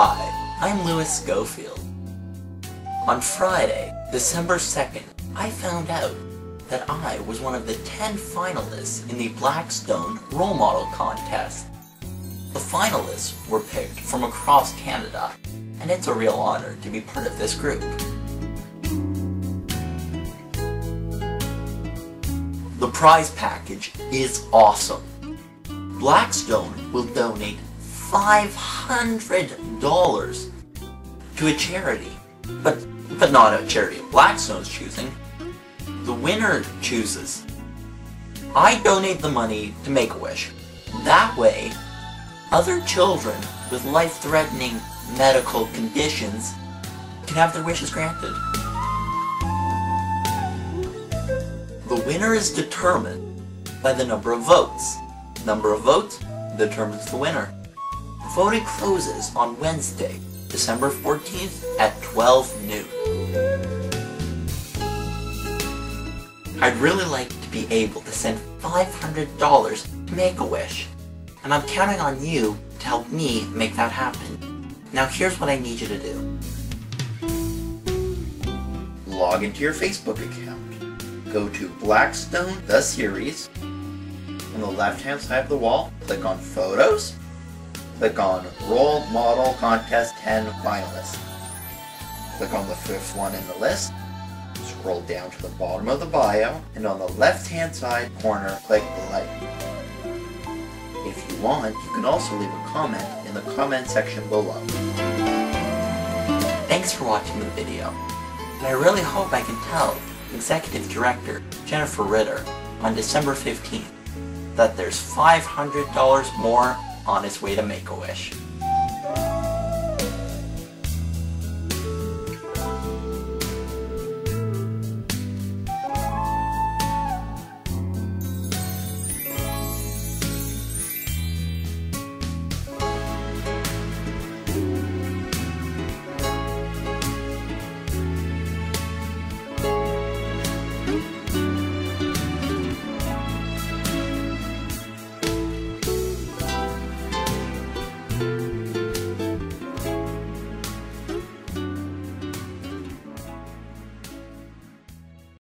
Hi, I'm Lewis Schofield. On Friday, December 2nd, I found out that I was one of the 10 finalists in the Blackstone Role Model Contest. The finalists were picked from across Canada, and it's a real honor to be part of this group. The prize package is awesome. Blackstone will donate $500 to a charity, but not a charity of Blackstone's choosing. The winner chooses. I donate the money to Make-A-Wish. That way, other children with life-threatening medical conditions can have their wishes granted. The winner is determined by the number of votes. Number of votes determines the winner. Voting closes on Wednesday, December 14th at 12 noon. I'd really like to be able to send $500 to Make-A-Wish, and I'm counting on you to help me make that happen. Now here's what I need you to do. Log into your Facebook account. Go to Blackstone, the series. On the left-hand side of the wall, click on Photos. Click on Role Model Contest 10 Finalists. Click on the fifth one in the list. Scroll down to the bottom of the bio, and on the left-hand side corner, click Like. If you want, you can also leave a comment in the comment section below. Thanks for watching the video, and I really hope I can tell Executive Director Jennifer Ritter on December 15th that there's $500 more on its way to Make-A-Wish.